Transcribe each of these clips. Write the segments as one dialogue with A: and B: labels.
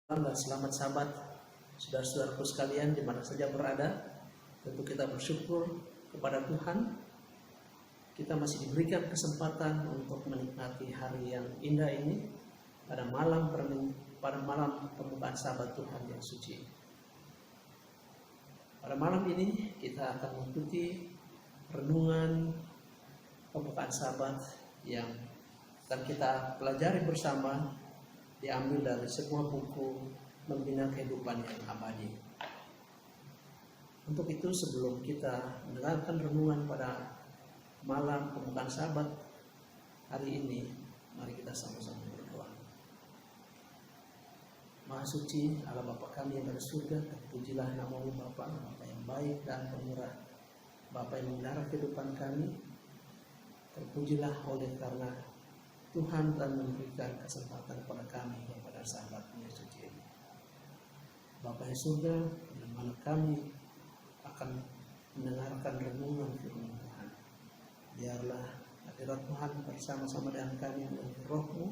A: Dan selamat sahabat, saudara-saudaraku sekalian di mana saja berada. Tentu kita bersyukur kepada Tuhan. Kita masih diberikan kesempatan untuk menikmati hari yang indah ini pada malam pembukaan Sabat Tuhan yang suci. Pada malam ini kita akan mengikuti renungan pembukaan Sabat yang akan kita pelajari bersama, diambil dari sebuah buku Membina Kehidupan yang Abadi. Untuk itu, sebelum kita mendengarkan renungan pada malam pembukaan Sabat hari ini, mari kita sama-sama berdoa. Maha Suci Allah Bapa kami yang dari surga, terpujilah nama-Mu Bapa, Bapa yang baik dan pemurah, Bapa yang memelihara kehidupan kami. Terpujilah oleh karena Tuhan telah memberikan kesempatan kepada kami kepada sahabat-Nya suci ini. Bapa yang surga, di mana kami akan mendengarkan renungan firman Tuhan. Biarlah hadirat Tuhan bersama-sama dengan kami melalui Roh-Mu,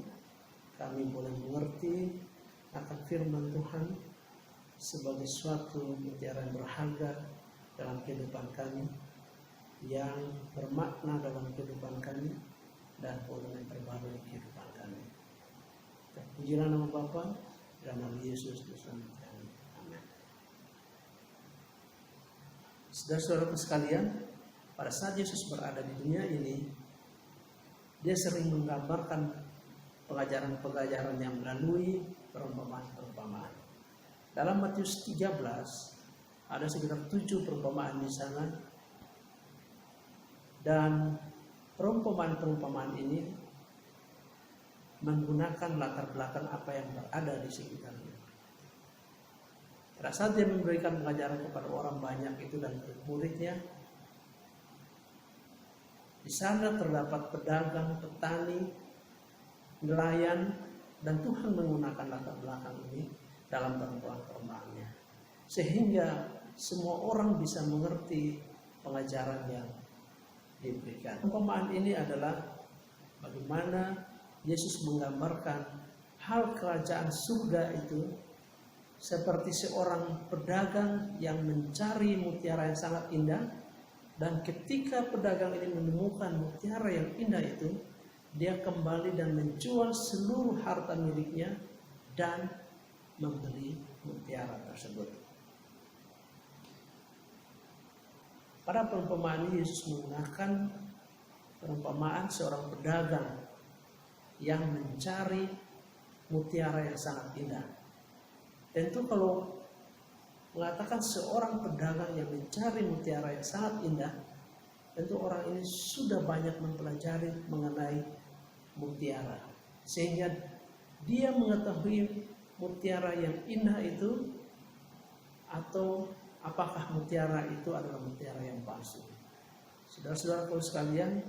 A: kami boleh mengerti akan firman Tuhan sebagai suatu mutiara yang berharga dalam kehidupan kami, yang bermakna dalam kehidupan kami, dan boleh memperbarui kehidupan kami. Terpujilah nama Bapa dan nama Yesus Tuhan kami. Amin. Saudara-saudaraku sekalian, pada saat Yesus berada di dunia ini, Dia sering menggambarkan pengajaran-pengajaran yang melalui perumpamaan-perumpamaan. Dalam Matius 13 ada sekitar 7 perumpamaan di sana, dan perumpamaan-perumpamaan ini menggunakan latar belakang apa yang berada di sekitarnya. Pada saat Dia memberikan pengajaran kepada orang banyak itu dan murid-muridnya, di sana terdapat pedagang, petani, nelayan, dan Tuhan menggunakan latar belakang ini dalam perumpamaan-perumpamaannya, sehingga semua orang bisa mengerti pengajaran yang diberikan. Perumpamaan ini adalah bagaimana Yesus menggambarkan hal kerajaan surga itu seperti seorang pedagang yang mencari mutiara yang sangat indah, dan ketika pedagang ini menemukan mutiara yang indah itu, dia kembali dan menjual seluruh harta miliknya dan membeli mutiara tersebut. Pada perumpamaan ini Yesus menggunakan perumpamaan seorang pedagang yang mencari mutiara yang sangat indah. Tentu kalau mengatakan seorang pedagang yang mencari mutiara yang sangat indah, tentu orang ini sudah banyak mempelajari mengenai mutiara, sehingga dia mengetahui mutiara yang indah itu atau apakah mutiara itu adalah mutiara yang palsu. Saudara-saudaraku sekalian,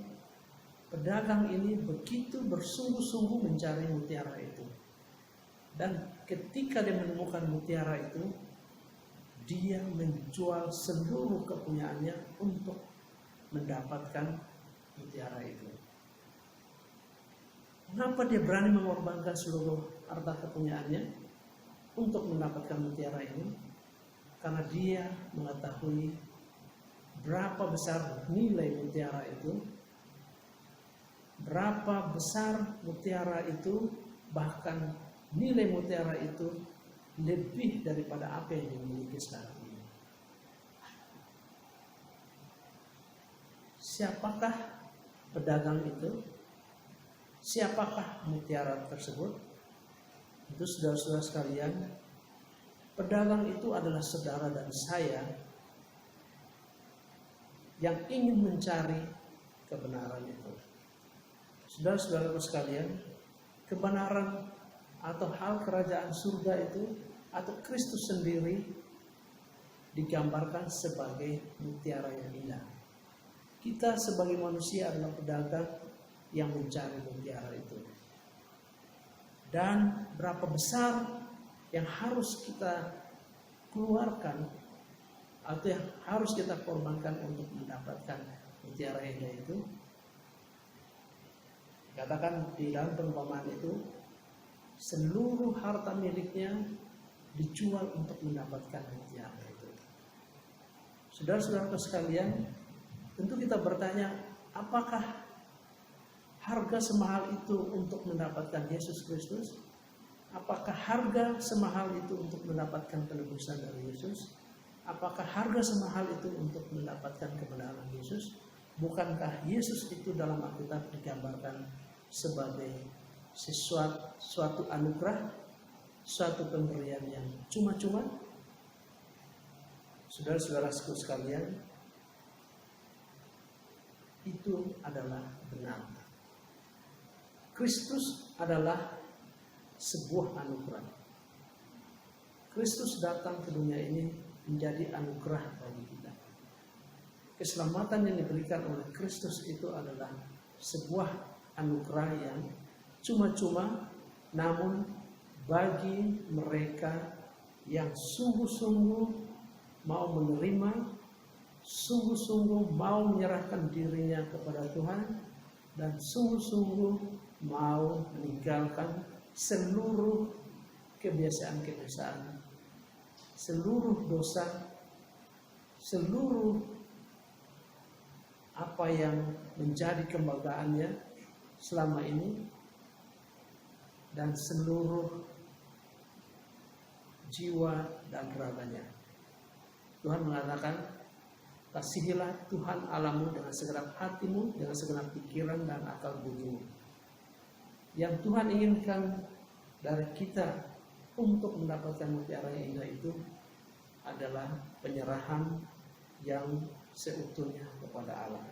A: pedagang ini begitu bersungguh-sungguh mencari mutiara itu. Dan ketika dia menemukan mutiara itu, dia menjual seluruh kepunyaannya untuk mendapatkan mutiara itu. Mengapa dia berani mengorbankan seluruh harta kepunyaannya untuk mendapatkan mutiara ini? Karena dia mengetahui berapa besar nilai mutiara itu, berapa besar mutiara itu, bahkan nilai mutiara itu lebih daripada apa yang dimiliki sekarang ini. Siapakah pedagang itu? Siapakah mutiara tersebut? Itu saudara-saudara sekalian, pedagang itu adalah saudara dan saya yang ingin mencari kebenaran itu. Saudara-saudaraku sekalian, kebenaran atau hal kerajaan surga itu atau Kristus sendiri digambarkan sebagai mutiara yang indah. Kita sebagai manusia adalah pedagang yang mencari mutiara itu. Dan berapa besar yang harus kita keluarkan atau yang harus kita korbankan untuk mendapatkan mutiara indah itu? Katakan di dalam perumpamaan itu, seluruh harta miliknya dijual untuk mendapatkan mutiara itu. Saudara-saudara sekalian, tentu kita bertanya, apakah harga semahal itu untuk mendapatkan Yesus Kristus? Apakah harga semahal itu untuk mendapatkan penebusan dari Yesus? Apakah harga semahal itu untuk mendapatkan kebenaran Yesus? Bukankah Yesus itu dalam Alkitab digambarkan sebagai suatu anugerah, suatu pemberian yang cuma-cuma? Saudara-saudaraku sekalian, itu adalah benar. Kristus adalah sebuah anugerah. Kristus datang ke dunia ini menjadi anugerah bagi kita. Keselamatan yang diberikan oleh Kristus itu adalah sebuah anugerah yang cuma-cuma, namun bagi mereka yang sungguh-sungguh mau menerima, sungguh-sungguh mau menyerahkan dirinya kepada Tuhan, dan sungguh-sungguh mau meninggalkan seluruh kebiasaan-kebiasaan, seluruh dosa, seluruh apa yang menjadi kebanggaannya selama ini, dan seluruh jiwa dan raganya. Tuhan mengatakan, kasihilah Tuhan Allahmu dengan segenap hatimu, dengan segenap pikiran dan akal budimu. Yang Tuhan inginkan dari kita untuk mendapatkan mutiara yang indah itu adalah penyerahan yang seutuhnya kepada Allah.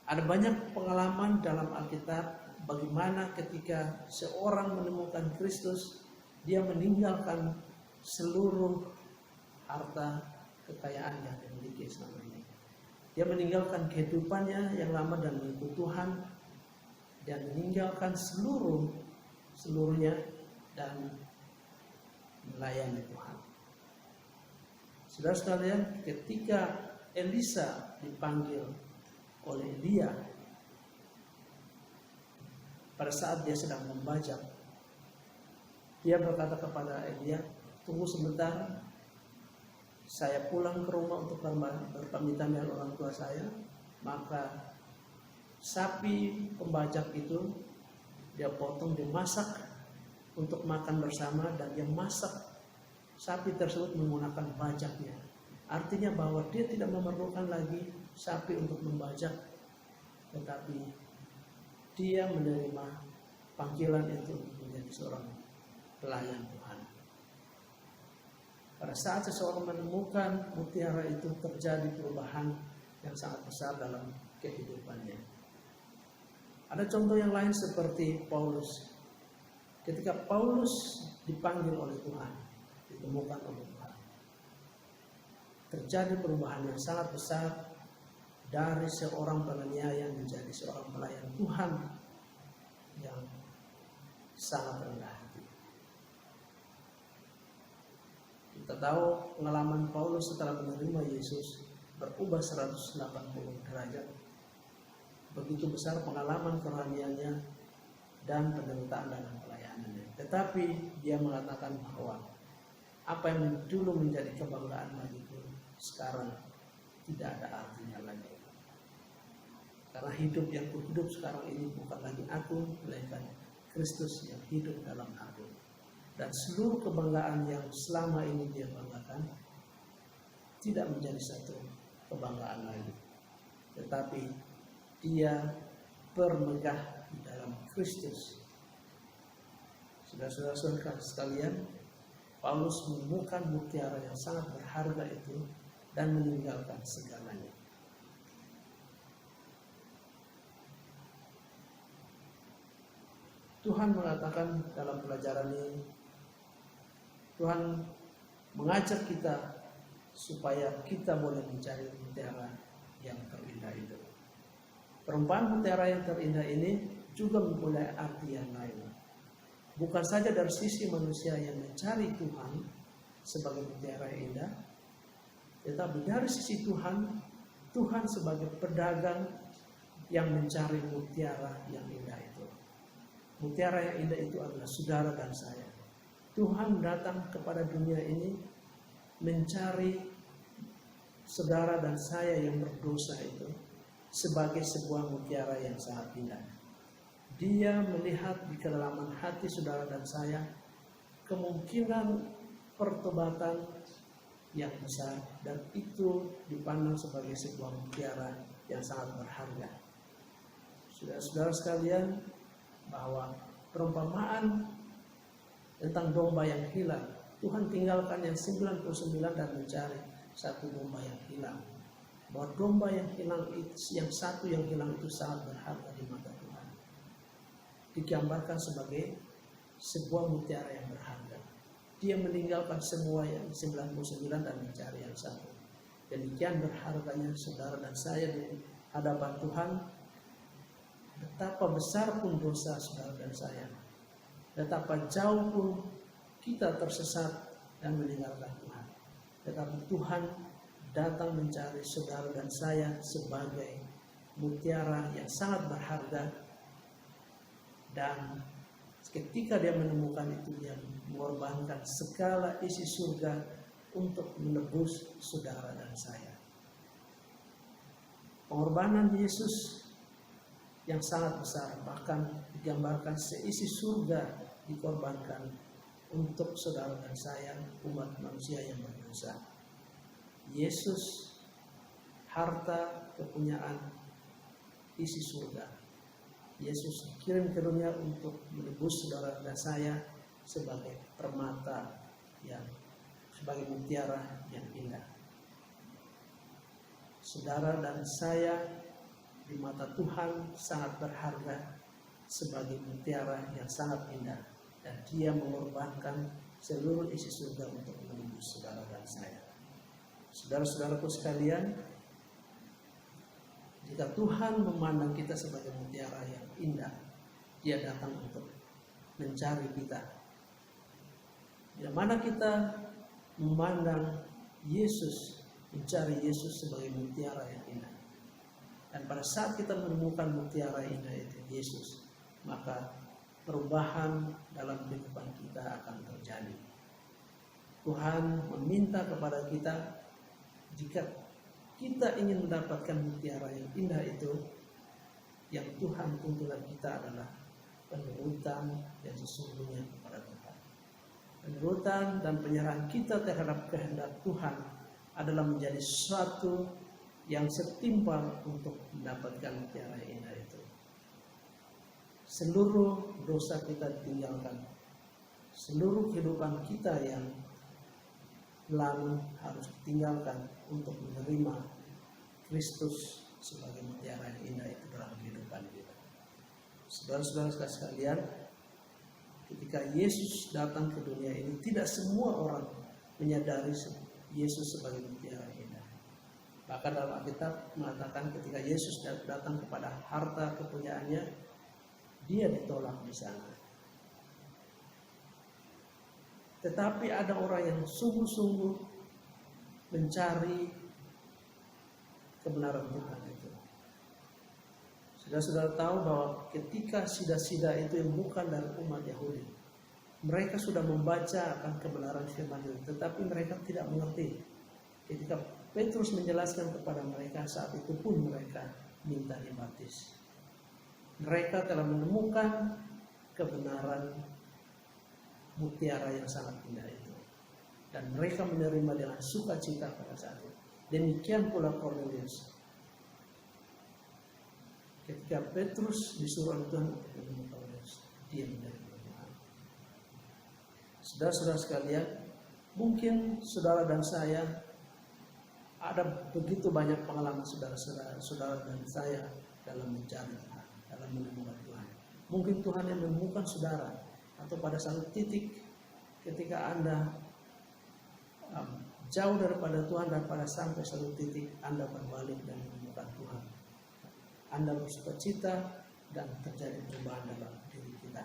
A: Ada banyak pengalaman dalam Alkitab bagaimana ketika seorang menemukan Kristus, dia meninggalkan seluruh harta kekayaan yang dimiliki selama ini. Dia meninggalkan kehidupannya yang lama dan mengikut Tuhan, dan meninggalkan seluruhnya dan melayani Tuhan. Saudara sekalian, ketika Elisa dipanggil oleh Elia pada saat dia sedang membajak, dia berkata kepada Elia, tunggu sebentar, saya pulang ke rumah untuk berpamitan dengan orang tua saya. Maka sapi pembajak itu dia potong, dia masak untuk makan bersama, dan dia masak sapi tersebut menggunakan bajaknya. Artinya bahwa dia tidak memerlukan lagi sapi untuk membajak, tetapi dia menerima panggilan itu menjadi seorang pelayan Tuhan. Pada saat seseorang menemukan mutiara itu, terjadi perubahan yang sangat besar dalam kehidupannya. Ada contoh yang lain seperti Paulus. Ketika Paulus dipanggil oleh Tuhan, ditemukan oleh Tuhan, terjadi perubahan yang sangat besar dari seorang penganiaya menjadi seorang pelayan Tuhan yang sangat rendah hati. Kita tahu pengalaman Paulus setelah menerima Yesus berubah 180 derajat. Begitu besar pengalaman kerohaniannya dan penderitaan dalam pelayanannya. Tetapi dia mengatakan bahwa apa yang dulu menjadi kebanggaan bagiku sekarang tidak ada artinya lagi. Karena hidup yang kuhidup sekarang ini bukan lagi aku, melainkan Kristus yang hidup dalam aku. Dan seluruh kebanggaan yang selama ini dia banggakan tidak menjadi satu kebanggaan lagi, tetapi dia bermegah di dalam Kristus. Saudara-saudara sekalian, Paulus menemukan mutiara yang sangat berharga itu dan meninggalkan segalanya. Tuhan mengatakan dalam pelajaran ini, Tuhan mengajak kita supaya kita boleh mencari mutiara yang terindah itu. Perumpamaan mutiara yang terindah ini juga mempunyai arti yang lain. Bukan saja dari sisi manusia yang mencari Tuhan sebagai mutiara yang indah, tetapi dari sisi Tuhan, Tuhan sebagai pedagang yang mencari mutiara yang indah itu. Mutiara yang indah itu adalah saudara dan saya. Tuhan datang kepada dunia ini mencari saudara dan saya yang berdosa itu sebagai sebuah mutiara yang sangat indah. Dia melihat di kedalaman hati saudara dan saya kemungkinan pertobatan yang besar, dan itu dipandang sebagai sebuah mutiara yang sangat berharga. Saudara-saudara sekalian, bahwa perumpamaan tentang domba yang hilang, Tuhan tinggalkan yang 99 dan mencari satu domba yang hilang. Bahwa domba yang hilang itu, yang satu yang hilang itu sangat berharga di mata Tuhan. Digambarkan sebagai sebuah mutiara yang berharga. Dia meninggalkan semua yang 99 dan mencari yang satu. Demikian berharganya saudara dan saya di hadapan Tuhan. Betapa besar pun dosa saudara dan saya, betapa jauh pun kita tersesat dan meninggalkan Tuhan, tetapi Tuhan datang mencari saudara dan saya sebagai mutiara yang sangat berharga. Dan ketika dia menemukan itu, dia mengorbankan segala isi surga untuk menebus saudara dan saya. Pengorbanan Yesus yang sangat besar, bahkan digambarkan seisi surga dikorbankan untuk saudara dan saya, umat manusia yang berdosa. Yesus, harta kepunyaan isi surga. Yesus dikirim ke dunia untuk menebus saudara dan saya sebagai permata yang sebagai mutiara yang indah. Saudara dan saya di mata Tuhan sangat berharga sebagai mutiara yang sangat indah, dan Dia mengorbankan seluruh isi surga untuk menebus saudara dan saya. Saudara-saudaraku sekalian, jika Tuhan memandang kita sebagai mutiara yang indah, Dia datang untuk mencari kita. Bila mana kita memandang Yesus, mencari Yesus sebagai mutiara yang indah, dan pada saat kita menemukan mutiara indah itu Yesus, maka perubahan dalam kehidupan kita akan terjadi. Tuhan meminta kepada kita, jika kita ingin mendapatkan mutiara yang indah itu, yang Tuhan tuntutan kita adalah penurutan yang sesungguhnya kepada Tuhan. Penurutan dan penyerahan kita terhadap kehendak Tuhan adalah menjadi sesuatu yang setimpal untuk mendapatkan mutiara yang indah itu. Seluruh dosa kita ditinggalkan, seluruh kehidupan kita yang lalu harus ditinggalkan untuk menerima Kristus sebagai mutiara yang indah itu dalam kehidupan kita. Saudara-saudara sekalian, ketika Yesus datang ke dunia ini, tidak semua orang menyadari Yesus sebagai mutiara yang indah. Bahkan dalam Alkitab mengatakan ketika Yesus datang kepada harta kepunyaannya, Dia ditolak di sana. Tetapi ada orang yang sungguh-sungguh mencari kebenaran Tuhan itu. Saudara-saudara tahu bahwa ketika sida-sida itu yang bukan dari umat Yahudi, mereka sudah membaca akan kebenaran firman itu, tetapi mereka tidak mengerti. Ketika Petrus menjelaskan kepada mereka, saat itu pun mereka minta dibaptis. Mereka telah menemukan kebenaran mutiara yang sangat indah itu, dan mereka menerima dengan sukacita pada saat itu. Demikian pula Cornelius. Ketika Petrus disuruh oleh Tuhan untuk menemui Cornelius, dia menerima Tuhan. Saudara-saudara sekalian, mungkin saudara dan saya ada begitu banyak pengalaman saudara dan saya dalam mencari Tuhan, dalam menemukan Tuhan. Mungkin Tuhan yang menemukan saudara, atau pada satu titik ketika Anda jauh daripada Tuhan, dan pada sampai satu titik Anda berbalik dan menemukan Tuhan. Anda bersukacita dan terjadi perubahan dalam diri kita.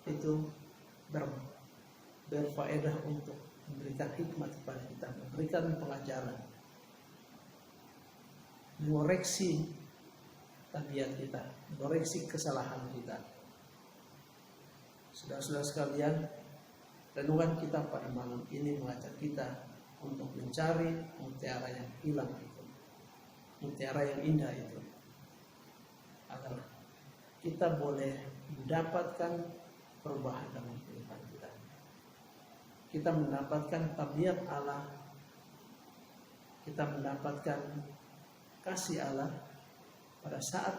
A: Itu berfaedah untuk memberikan hikmat kepada kita, memberikan pengajaran, mengoreksi tabiat kita, mengoreksi kesalahan kita. Saudara-saudara sekalian, renungan kita pada malam ini mengajak kita untuk mencari mutiara yang hilang itu, mutiara yang indah itu, agar kita boleh mendapatkan perubahan dalam kehidupan kita. Kita mendapatkan tabiat Allah, kita mendapatkan kasih Allah pada saat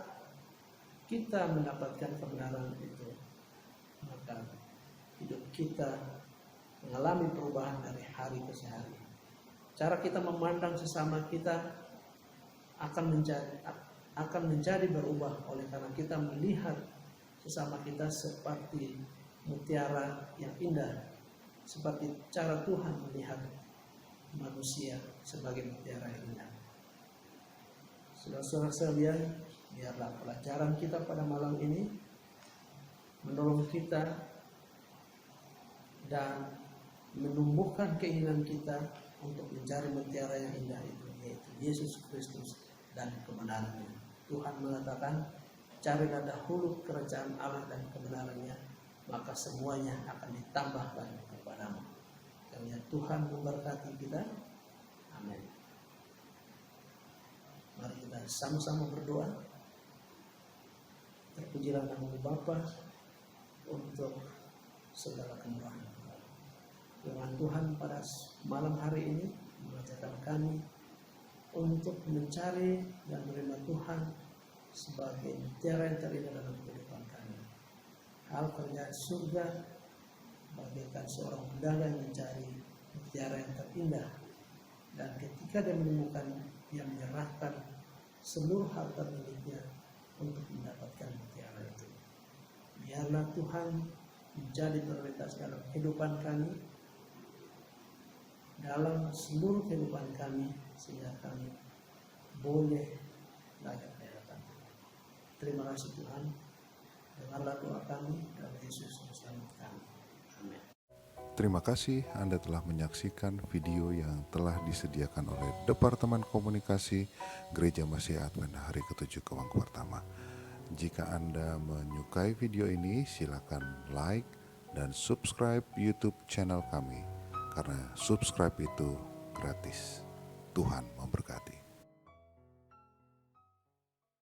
A: kita mendapatkan kebenaran itu, maka hidup kita mengalami perubahan dari hari ke hari. Cara kita memandang sesama kita akan menjadi berubah oleh karena kita melihat sesama kita seperti mutiara yang indah, seperti cara Tuhan melihat manusia sebagai mutiara yang indah. Saudara-saudara sekalian, biarlah pelajaran kita pada malam ini menolong kita dan menumbuhkan keinginan kita untuk mencari mutiara yang indah itu, yaitu Yesus Kristus dan kebenarannya. Tuhan mengatakan, carilah dahulu kerajaan Allah dan kebenarannya, maka semuanya akan ditambahkan kepadamu. Kiranya Tuhan memberkati kita. Amin. Mari kita sama-sama berdoa. Terpujilah nama Bapa untuk segala kemurahan. Firman Tuhan pada malam hari ini mengajarkan kami untuk mencari dan menerima Tuhan sebagai mutiara yang terindah dalam kehidupan kami. Hal kerjaan surga bagaikan seorang pedagang mencari mutiara yang terindah, dan ketika dia menemukan, dia menyerahkan seluruh harta miliknya untuk mendapatkan mutiara itu. Biarlah Tuhan menjadi prioritas dalam kehidupan kami, dalam seluruh kehidupan kami, sehingga kami boleh layak di hadapan Tuhan. Terima kasih Tuhan. Dengarlah doa kami dalam Yesus bersama kami. Amin.
B: Terima kasih Anda telah menyaksikan video yang telah disediakan oleh Departemen Komunikasi Gereja Masih Advent Hari ke-7 Kemang Pertama. Jika Anda menyukai video ini, silakan like dan subscribe YouTube channel kami, karena subscribe itu gratis. Tuhan memberkati.